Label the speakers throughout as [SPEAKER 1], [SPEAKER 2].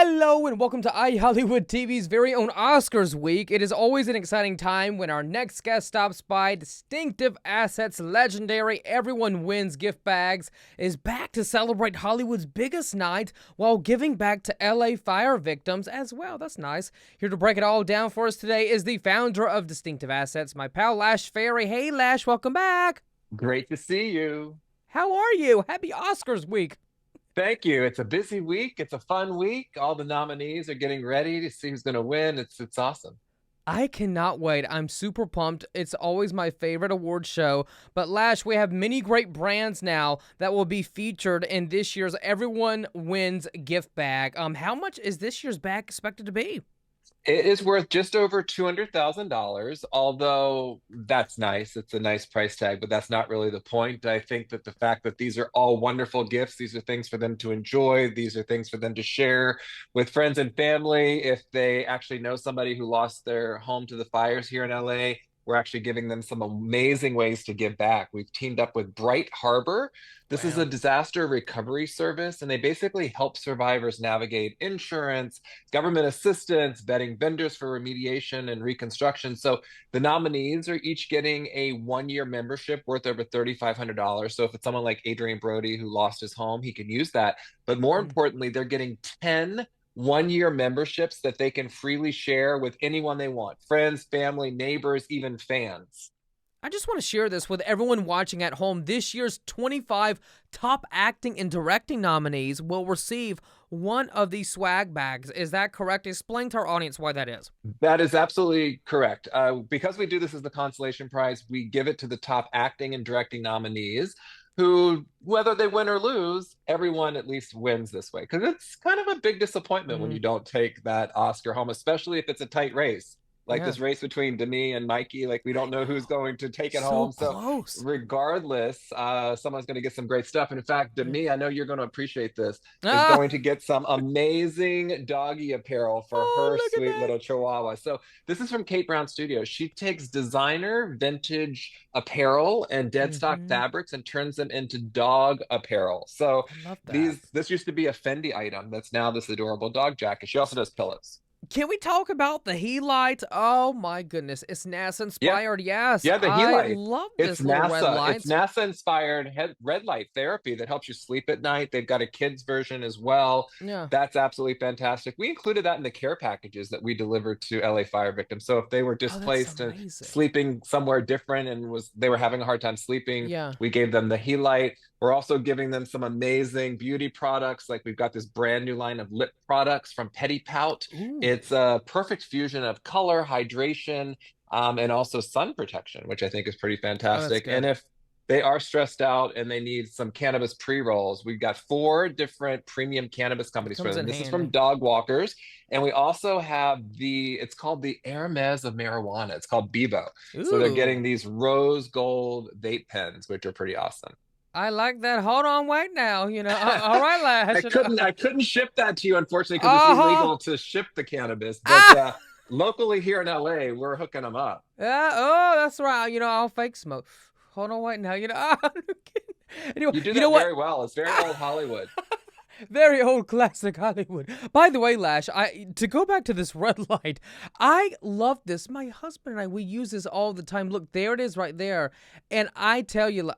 [SPEAKER 1] Hello and welcome to iHollywood TV's very own Oscars week. It is always an exciting time when our next guest stops by. Distinctive Assets, legendary, everyone wins gift bags, is back to celebrate Hollywood's biggest night while giving back to LA fire victims as well. That's nice. Here to break it all down for us today is the founder of Distinctive Assets, my pal Lash Fary. Hey Lash, welcome back.
[SPEAKER 2] Great to see you.
[SPEAKER 1] How are you? Happy Oscars week.
[SPEAKER 2] Thank you. It's a busy week. It's a fun week. All the nominees are getting ready to see who's going to win. It's awesome.
[SPEAKER 1] I cannot wait. I'm super pumped. It's always my favorite award show. But Lash, we have many great brands now that will be featured in this year's Everyone Wins gift bag. How much is this year's bag expected to be?
[SPEAKER 2] It is worth just over $200,000, although that's nice. It's a nice price tag, but that's not really the point. I think that the fact that these are all wonderful gifts, these are things for them to enjoy, these are things for them to share with friends and family. If they actually know somebody who lost their home to the fires here in LA, we're actually giving them some amazing ways to give back. We've teamed up with Bright Harbor. This is a
[SPEAKER 1] Wow.
[SPEAKER 2] disaster recovery service, and they basically help survivors navigate insurance, government assistance, vetting vendors for remediation and reconstruction. So the nominees are each getting a 1 year membership worth over $3,500. So if it's someone like Adrian Brody who lost his home, he can use that. But more
[SPEAKER 1] Mm.
[SPEAKER 2] importantly, they're getting 10 1 year memberships that they can freely share with anyone they want, friends, family, neighbors, even fans.
[SPEAKER 1] I just want to share this with everyone watching at home. This year's 25 top acting and directing nominees will receive one of these swag bags. Is that correct? Explain to our audience why that is.
[SPEAKER 2] That is absolutely correct. Because we do this as the consolation prize, we give it to the top acting and directing nominees who, whether they win or lose, everyone at least wins this way. Because it's kind of a big disappointment when you
[SPEAKER 1] Mm,
[SPEAKER 2] don't take that Oscar home, especially if it's a tight race. Like
[SPEAKER 1] yeah.
[SPEAKER 2] this race between Demi and Mikey, like we
[SPEAKER 1] I
[SPEAKER 2] don't know who's
[SPEAKER 1] know.
[SPEAKER 2] going to take it
[SPEAKER 1] So
[SPEAKER 2] home. So
[SPEAKER 1] close.
[SPEAKER 2] regardless, someone's going to get some great stuff. And in fact,
[SPEAKER 1] Yeah.
[SPEAKER 2] Demi, I know you're going to appreciate this, is
[SPEAKER 1] Ah!
[SPEAKER 2] going to get some amazing doggy apparel for
[SPEAKER 1] Oh,
[SPEAKER 2] her
[SPEAKER 1] look at
[SPEAKER 2] sweet
[SPEAKER 1] that.
[SPEAKER 2] little Chihuahua. So this is from Kate Brown Studios. She takes designer vintage apparel and dead stock
[SPEAKER 1] Mm-hmm.
[SPEAKER 2] fabrics and turns them into dog apparel. So
[SPEAKER 1] I love that.
[SPEAKER 2] this used to be a Fendi item that's now this adorable dog jacket. She also does pillows.
[SPEAKER 1] Can we talk about the Light? Oh my goodness. It's NASA
[SPEAKER 2] Yeah.
[SPEAKER 1] inspired. Yes.
[SPEAKER 2] Yeah, the
[SPEAKER 1] I
[SPEAKER 2] Light.
[SPEAKER 1] love
[SPEAKER 2] It's
[SPEAKER 1] this little red
[SPEAKER 2] NASA. It's
[SPEAKER 1] lights.
[SPEAKER 2] NASA inspired red light therapy that helps you sleep at night. They've got a kids version as well.
[SPEAKER 1] Yeah.
[SPEAKER 2] That's absolutely fantastic. We included that in the care packages that we delivered to LA fire victims. So if they were
[SPEAKER 1] Oh, that's
[SPEAKER 2] displaced and
[SPEAKER 1] amazing.
[SPEAKER 2] sleeping somewhere different and was they were having a hard time sleeping,
[SPEAKER 1] Yeah.
[SPEAKER 2] we gave them the Light. We're also giving them some amazing beauty products. Like we've got this brand new line of lip products from Petty Pout.
[SPEAKER 1] Ooh.
[SPEAKER 2] It's a perfect fusion of color, hydration, and also sun protection, which I think is pretty
[SPEAKER 1] Oh, that's
[SPEAKER 2] fantastic. And
[SPEAKER 1] good.
[SPEAKER 2] if they are stressed out and they need some cannabis pre-rolls, we've got four different premium cannabis
[SPEAKER 1] It
[SPEAKER 2] companies for
[SPEAKER 1] comes
[SPEAKER 2] them.
[SPEAKER 1] in
[SPEAKER 2] This is from
[SPEAKER 1] handy.
[SPEAKER 2] Dog Walkers. And we also have it's called the Hermes of marijuana. It's called Bebo. So they're
[SPEAKER 1] Ooh.
[SPEAKER 2] getting these rose gold vape pens, which are pretty awesome.
[SPEAKER 1] I like that. Hold on, wait now. All right, Lash.
[SPEAKER 2] I couldn't ship that to you, unfortunately, because it's
[SPEAKER 1] Uh-huh.
[SPEAKER 2] illegal to ship the cannabis. But
[SPEAKER 1] Ah!
[SPEAKER 2] locally here in LA, we're hooking them up.
[SPEAKER 1] Yeah, oh, that's right. I'll fake smoke. Hold on, wait now. Anyway,
[SPEAKER 2] You do
[SPEAKER 1] you know
[SPEAKER 2] that
[SPEAKER 1] what?
[SPEAKER 2] very well. It's very old Hollywood.
[SPEAKER 1] Very old classic Hollywood. By the way, Lash, I to go back to this red light, I love this. My husband and I, we use this all the time. Look, there it is right there. And I tell you,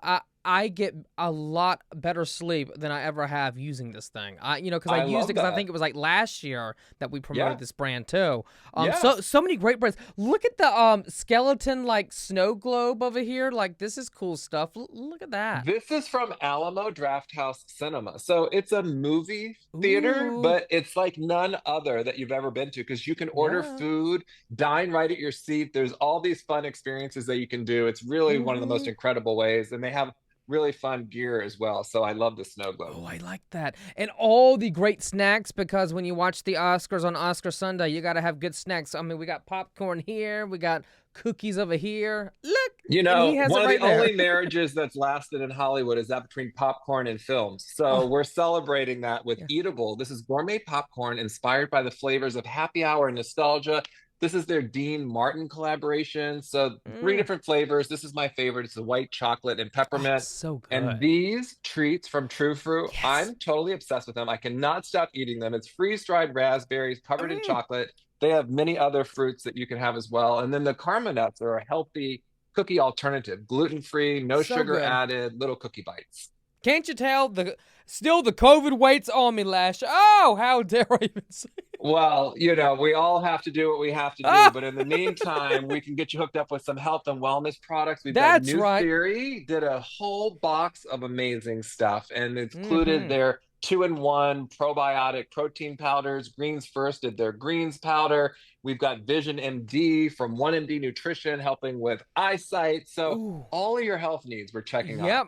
[SPEAKER 1] I get a lot better sleep than I ever have using this thing. Because I
[SPEAKER 2] I
[SPEAKER 1] used it
[SPEAKER 2] love
[SPEAKER 1] because I
[SPEAKER 2] that.
[SPEAKER 1] think it was like last year that we promoted
[SPEAKER 2] Yeah,
[SPEAKER 1] this brand too.
[SPEAKER 2] yeah.
[SPEAKER 1] So many great brands. Look at the skeleton like snow globe over here. Like this is cool stuff. Look at that.
[SPEAKER 2] This is from Alamo Drafthouse Cinema. So it's a movie theater,
[SPEAKER 1] Ooh,
[SPEAKER 2] but it's like none other that you've ever been to because you can order
[SPEAKER 1] yeah.
[SPEAKER 2] food, dine right at your seat. There's all these fun experiences that you can do. It's really one of the most
[SPEAKER 1] Mm-hmm.
[SPEAKER 2] incredible ways. And they have really fun gear as well. So I love the snow globe.
[SPEAKER 1] Oh, I like that. And all the great snacks because when you watch the Oscars on Oscar Sunday, you got to have good snacks. I mean, we got popcorn here, we got cookies over here. Look,
[SPEAKER 2] You
[SPEAKER 1] and he
[SPEAKER 2] know,
[SPEAKER 1] has
[SPEAKER 2] one
[SPEAKER 1] it
[SPEAKER 2] of the
[SPEAKER 1] right there.
[SPEAKER 2] only marriages that's lasted in Hollywood is that between popcorn and films. So
[SPEAKER 1] Oh,
[SPEAKER 2] we're celebrating that with
[SPEAKER 1] yeah.
[SPEAKER 2] Eatable. This is gourmet popcorn inspired by the flavors of happy hour and nostalgia. This is their Dean Martin collaboration. So three
[SPEAKER 1] Mm.
[SPEAKER 2] different flavors. This is my favorite. It's the white chocolate and
[SPEAKER 1] Oh,
[SPEAKER 2] peppermint.
[SPEAKER 1] so
[SPEAKER 2] And
[SPEAKER 1] good.
[SPEAKER 2] these treats from True Fruit,
[SPEAKER 1] Yes.
[SPEAKER 2] I'm totally obsessed with them. I cannot stop eating them. It's freeze-dried raspberries covered in
[SPEAKER 1] Mm.
[SPEAKER 2] chocolate. They have many other fruits that you can have as well. And then the Karma Nuts are a healthy cookie alternative, gluten-free, no
[SPEAKER 1] So
[SPEAKER 2] sugar
[SPEAKER 1] good.
[SPEAKER 2] added, little cookie bites.
[SPEAKER 1] Can't you tell the COVID waits on me, Lash? Oh, how dare I even say?
[SPEAKER 2] Well, we all have to do what we have to do,
[SPEAKER 1] Ah,
[SPEAKER 2] but in the meantime, we can get you hooked up with some health and wellness products. We've got
[SPEAKER 1] that's
[SPEAKER 2] New
[SPEAKER 1] right.
[SPEAKER 2] Theory, did a whole box of amazing stuff, and it's included
[SPEAKER 1] Mm-hmm.
[SPEAKER 2] their 2-in-1 probiotic protein powders. Greens First did their greens powder. We've got Vision MD from 1MD Nutrition helping with eyesight. So
[SPEAKER 1] Ooh.
[SPEAKER 2] all of your health needs we're checking off.
[SPEAKER 1] Yep.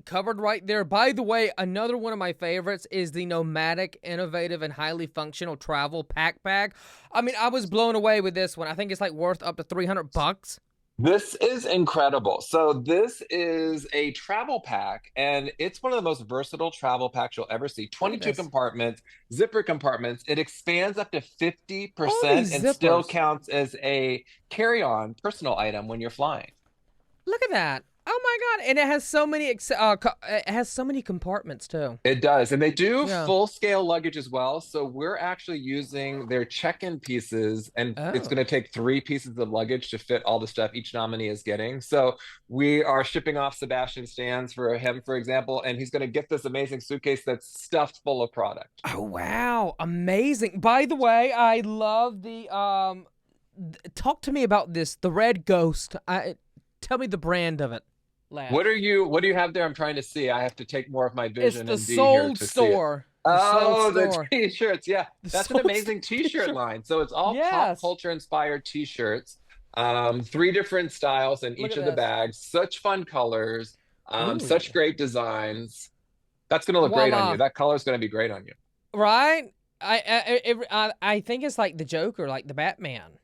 [SPEAKER 1] Covered right there. By the way, another one of my favorites is the Nomadic, Innovative, and Highly Functional Travel Pack Bag. I mean, I was blown away with this one. I think it's like worth up to $300.
[SPEAKER 2] This is incredible. So this is a travel pack, and it's one of the most versatile travel packs you'll ever see.
[SPEAKER 1] Look at
[SPEAKER 2] 22
[SPEAKER 1] this.
[SPEAKER 2] compartments, zipper compartments. It expands up to
[SPEAKER 1] All
[SPEAKER 2] 50%
[SPEAKER 1] these
[SPEAKER 2] and still
[SPEAKER 1] zippers.
[SPEAKER 2] counts as a carry-on personal item when you're flying.
[SPEAKER 1] Look at that. Oh my god! And it has so many. It has so many compartments too.
[SPEAKER 2] It does. And they do
[SPEAKER 1] Yeah.
[SPEAKER 2] full scale luggage as well. So we're actually using their check-in pieces, and it's going
[SPEAKER 1] Oh.
[SPEAKER 2] to take 3 pieces of luggage to fit all the stuff each nominee is getting. So we are shipping off Sebastian Stans for him, for example, and he's going to get this amazing suitcase that's stuffed full of product.
[SPEAKER 1] Oh wow! Amazing. By the way, I love the Talk to me about this. The Red Ghost. Tell me the brand of it, Lash.
[SPEAKER 2] What do you have there? I'm trying to see. I have to take more of my
[SPEAKER 1] It's
[SPEAKER 2] vision
[SPEAKER 1] the
[SPEAKER 2] and D here
[SPEAKER 1] Sold
[SPEAKER 2] to see it.
[SPEAKER 1] Store. The Sold
[SPEAKER 2] Oh, the
[SPEAKER 1] Store.
[SPEAKER 2] t-shirts. Yeah,
[SPEAKER 1] The
[SPEAKER 2] that's an
[SPEAKER 1] Sold Store
[SPEAKER 2] amazing t-shirt
[SPEAKER 1] T-shirt.
[SPEAKER 2] line. So it's all pop
[SPEAKER 1] Yes.
[SPEAKER 2] culture inspired t-shirts. 3 different styles in
[SPEAKER 1] Look
[SPEAKER 2] each
[SPEAKER 1] at
[SPEAKER 2] of the
[SPEAKER 1] this.
[SPEAKER 2] bags. Such fun colors. Such
[SPEAKER 1] Ooh.
[SPEAKER 2] great designs. That's gonna look great on you.
[SPEAKER 1] Voila.
[SPEAKER 2] That color's gonna be great on you.
[SPEAKER 1] Right? I think it's like the Joker, like the Batman.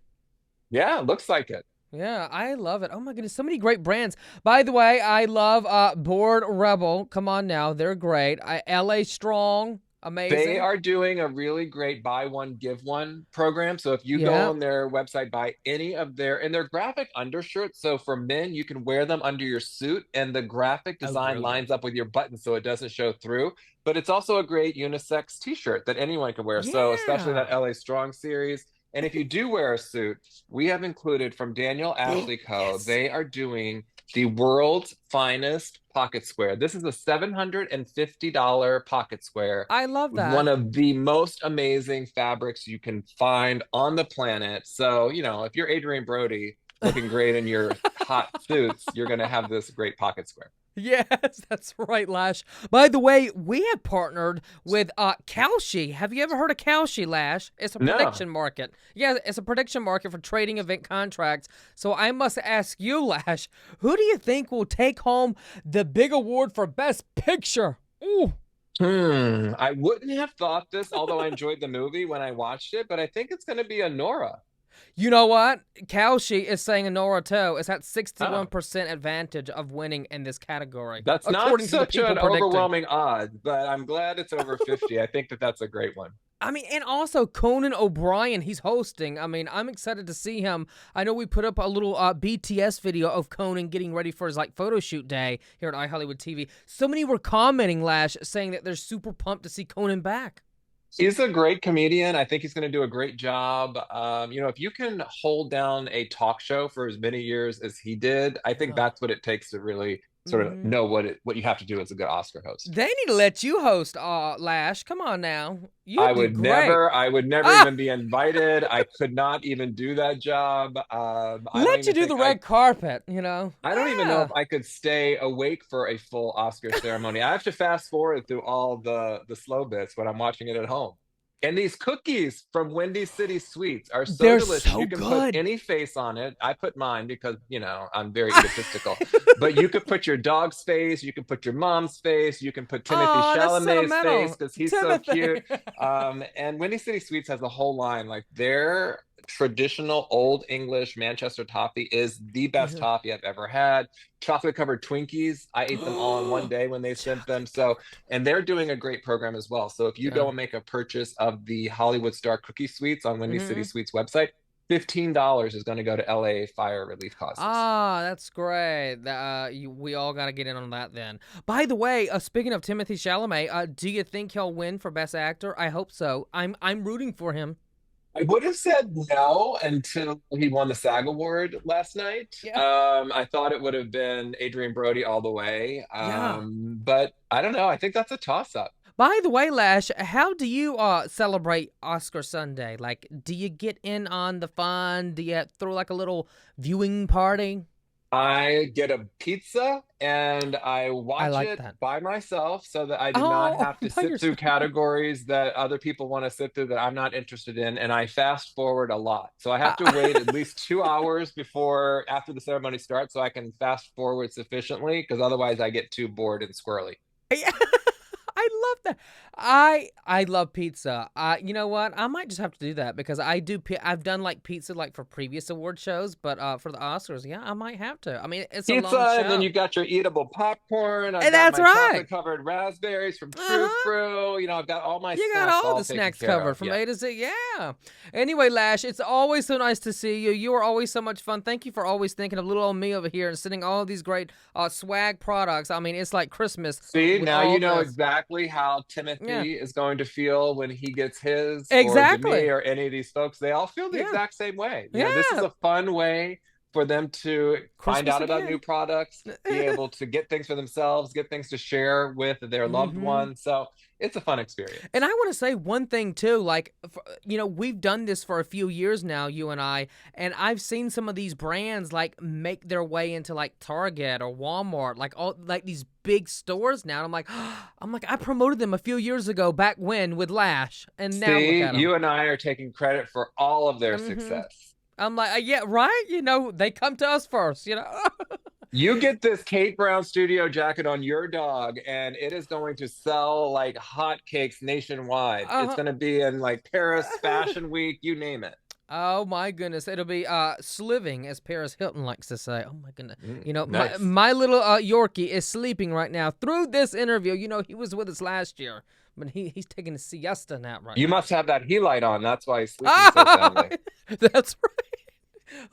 [SPEAKER 2] Yeah, looks like it.
[SPEAKER 1] Yeah, I love it. Oh my goodness, so many great brands. By the way, I love Board Rebel. Come on now, they're great. LA Strong,
[SPEAKER 2] They
[SPEAKER 1] amazing.
[SPEAKER 2] are doing a really great buy one, give one program. So if you go
[SPEAKER 1] Yeah.
[SPEAKER 2] on their website, buy any of their graphic undershirts. So for men, you can wear them under your suit, and the graphic
[SPEAKER 1] Oh,
[SPEAKER 2] design
[SPEAKER 1] brilliant.
[SPEAKER 2] lines up with your buttons so it doesn't show through. But it's also a great unisex t-shirt that anyone can wear. So especially that
[SPEAKER 1] Yeah.
[SPEAKER 2] LA Strong series. And if you do wear a suit, we have included from Daniel Ashley Co.
[SPEAKER 1] Yes.
[SPEAKER 2] They are doing the world's finest pocket square. This is a $750 pocket square
[SPEAKER 1] I love
[SPEAKER 2] with one
[SPEAKER 1] that.
[SPEAKER 2] of the most amazing fabrics you can find on the planet. So, if you're Adrian Brody looking great in your hot suits, you're going to have this great pocket square.
[SPEAKER 1] Yes, that's right, Lash. By the way, we have partnered with Kalshi. Have you ever heard of Kalshi, Lash? It's a
[SPEAKER 2] No.
[SPEAKER 1] prediction market. Yeah, it's a prediction market for trading event contracts. So I must ask you, Lash, who do you think will take home the big award for Best Picture? Ooh.
[SPEAKER 2] I wouldn't have thought this, although I enjoyed the movie when I watched it, but I think it's going to be a Nora.
[SPEAKER 1] You know what? Kalshi is saying Nora too. It's at
[SPEAKER 2] Oh,
[SPEAKER 1] 61% advantage of winning in this category,
[SPEAKER 2] that's not
[SPEAKER 1] according to the
[SPEAKER 2] such
[SPEAKER 1] people
[SPEAKER 2] an
[SPEAKER 1] predicting.
[SPEAKER 2] overwhelming odds, but I'm glad it's over 50. I think that that's a great one.
[SPEAKER 1] I mean, and also Conan O'Brien, he's hosting. I mean, I'm excited to see him. I know we put up a little BTS video of Conan getting ready for his like photo shoot day here at iHollywood TV. So many were commenting, Lash, saying that they're super pumped to see Conan back.
[SPEAKER 2] He's a great comedian. I think he's going to do a great job. If you can hold down a talk show for as many years as he did, I think
[SPEAKER 1] Yeah.
[SPEAKER 2] that's what it takes to really sort of
[SPEAKER 1] Hmm.
[SPEAKER 2] know what you have to do as a good Oscar host.
[SPEAKER 1] They need to let you host, Lash. Come on now, you'd do great.
[SPEAKER 2] I would never
[SPEAKER 1] Ah,
[SPEAKER 2] even be invited. I could not even do that job.
[SPEAKER 1] let you do the red carpet.
[SPEAKER 2] I don't even know
[SPEAKER 1] Yeah.
[SPEAKER 2] if I could stay awake for a full Oscar ceremony. I have to fast forward through all the slow bits when I'm watching it at home. And these cookies from Windy City Sweets are so
[SPEAKER 1] They're
[SPEAKER 2] delicious.
[SPEAKER 1] so
[SPEAKER 2] You can put
[SPEAKER 1] good.
[SPEAKER 2] any face on it. I put mine because, I'm very egotistical. But you could put your dog's face, you can put your mom's face, you can put Timothy
[SPEAKER 1] Oh, that's
[SPEAKER 2] Chalamet's face
[SPEAKER 1] sentimental,
[SPEAKER 2] because he's so cute.
[SPEAKER 1] Timothy.
[SPEAKER 2] And Windy City Sweets has a whole line. Like their traditional Old English Manchester toffee is the best
[SPEAKER 1] Yeah.
[SPEAKER 2] toffee I've ever had. Chocolate covered Twinkies, I ate them all in one day when they sent them.
[SPEAKER 1] Chocolate
[SPEAKER 2] So,
[SPEAKER 1] covered.
[SPEAKER 2] and they're doing a great program as well. So if you
[SPEAKER 1] Yeah.
[SPEAKER 2] go and make a purchase of the Hollywood Star Cookie Sweets on Windy City
[SPEAKER 1] Hmm.
[SPEAKER 2] Sweets website, $15 is going to go to LA fire relief causes.
[SPEAKER 1] Ah, that's great. We all got to get in on that then. By the way, speaking of Timothy Chalamet, do you think he'll win for Best Actor? I hope so. I'm rooting for him.
[SPEAKER 2] I would have said no until he won the SAG award last night.
[SPEAKER 1] Yeah.
[SPEAKER 2] I thought it would have been Adrian Brody all the way.
[SPEAKER 1] Yeah.
[SPEAKER 2] But I don't know. I think that's a toss up.
[SPEAKER 1] By the way, Lash, how do you celebrate Oscar Sunday? Like, do you get in on the fun? Do you throw like a little viewing party?
[SPEAKER 2] I get a pizza and I
[SPEAKER 1] I
[SPEAKER 2] watch
[SPEAKER 1] like
[SPEAKER 2] it
[SPEAKER 1] that.
[SPEAKER 2] by myself so that I do not
[SPEAKER 1] Oh,
[SPEAKER 2] have to
[SPEAKER 1] by
[SPEAKER 2] sit through
[SPEAKER 1] yourself.
[SPEAKER 2] categories that other people want to sit through that I'm not interested in. And I fast forward a lot. So I have to wait at least 2 hours before after the ceremony starts so I can fast forward sufficiently because otherwise I get too bored and squirrely.
[SPEAKER 1] Yeah. I love that. I love pizza. You know what? I might just have to do that because I've done like pizza like for previous award shows, but for the Oscars, yeah, I might have to. I mean, it's a long
[SPEAKER 2] Pizza, and then
[SPEAKER 1] show.
[SPEAKER 2] you got your eatable popcorn. I've
[SPEAKER 1] And
[SPEAKER 2] got
[SPEAKER 1] that's
[SPEAKER 2] my
[SPEAKER 1] right.
[SPEAKER 2] chocolate covered raspberries from True
[SPEAKER 1] Uh-huh.
[SPEAKER 2] Brew. I've got all my
[SPEAKER 1] You got
[SPEAKER 2] snacks
[SPEAKER 1] all
[SPEAKER 2] all
[SPEAKER 1] the
[SPEAKER 2] taken
[SPEAKER 1] snacks
[SPEAKER 2] care
[SPEAKER 1] covered
[SPEAKER 2] of.
[SPEAKER 1] from
[SPEAKER 2] Yeah.
[SPEAKER 1] A to Z. Yeah. Anyway, Lash, it's always so nice to see you. You are always so much fun. Thank you for always thinking of little old me over here and sending all these great swag products. I mean, it's like Christmas
[SPEAKER 2] See,
[SPEAKER 1] with
[SPEAKER 2] now
[SPEAKER 1] all
[SPEAKER 2] you know
[SPEAKER 1] this.
[SPEAKER 2] exactly how
[SPEAKER 1] Yeah.
[SPEAKER 2] Timothy is going to feel when he gets his, or Demi,
[SPEAKER 1] Exactly.
[SPEAKER 2] or any of these folks. They all feel the
[SPEAKER 1] Yeah.
[SPEAKER 2] exact same way. This is
[SPEAKER 1] Yeah.
[SPEAKER 2] a fun way for them to find
[SPEAKER 1] Christmas
[SPEAKER 2] out about new
[SPEAKER 1] again.
[SPEAKER 2] products, be able to get things for themselves, get things to share with their loved
[SPEAKER 1] Mm-hmm.
[SPEAKER 2] ones. So it's a fun
[SPEAKER 1] And
[SPEAKER 2] experience.
[SPEAKER 1] I want to say one thing too, like, we've done this for a few years now, you and I've seen some of these brands like make their way into like Target or Walmart, like all like these big stores now. And I'm like, I promoted them a few years ago back when with Lash, and now look
[SPEAKER 2] See,
[SPEAKER 1] at them.
[SPEAKER 2] you and I are taking credit for all of their
[SPEAKER 1] Mm-hmm.
[SPEAKER 2] success.
[SPEAKER 1] I'm like, yeah, right. They come to us first.
[SPEAKER 2] You get this Kate Brown studio jacket on your dog, and it is going to sell like hotcakes nationwide. It's
[SPEAKER 1] uh
[SPEAKER 2] going to be in like Paris Fashion Week, you name it.
[SPEAKER 1] Oh my goodness, it'll be sliving, as Paris Hilton likes to say. Oh my goodness, my
[SPEAKER 2] Nice.
[SPEAKER 1] my little Yorkie is sleeping right now through this interview. He was with us last year, but he's taking a siesta nap right
[SPEAKER 2] You
[SPEAKER 1] now.
[SPEAKER 2] must have that light on. That's why he's sleeping so
[SPEAKER 1] Ah,
[SPEAKER 2] soundly.
[SPEAKER 1] that's right.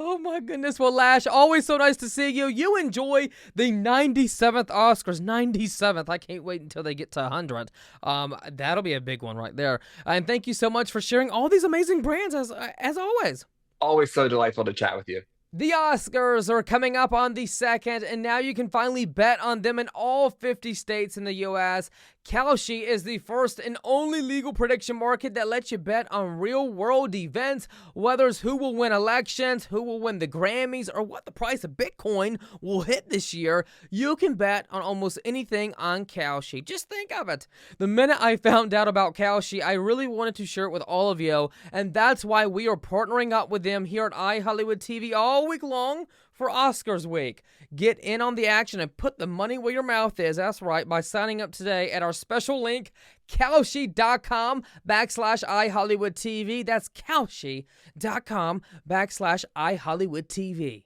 [SPEAKER 1] Oh my goodness. Well, Lash, always so nice to see you. You enjoy the 97th Oscars. 97th. I can't wait until they get to 100. That'll be a big one right there. And thank you so much for sharing all these amazing brands as always.
[SPEAKER 2] Always so delightful to chat with you.
[SPEAKER 1] The Oscars are coming up on the 2nd, and now you can finally bet on them in all 50 states in the U.S. Kalshi is the first and only legal prediction market that lets you bet on real-world events, whether it's who will win elections, who will win the Grammys, or what the price of Bitcoin will hit this year. You can bet on almost anything on Kalshi. Just think of it. The minute I found out about Kalshi, I really wanted to share it with all of you, and that's why we are partnering up with them here at iHollywood TV all week long for Oscars week. Get in on the action and put the money where your mouth is. That's right, by signing up today at our special link, Kalshi.com/iHollywoodTV. That's Kalshi.com/iHollywoodTV.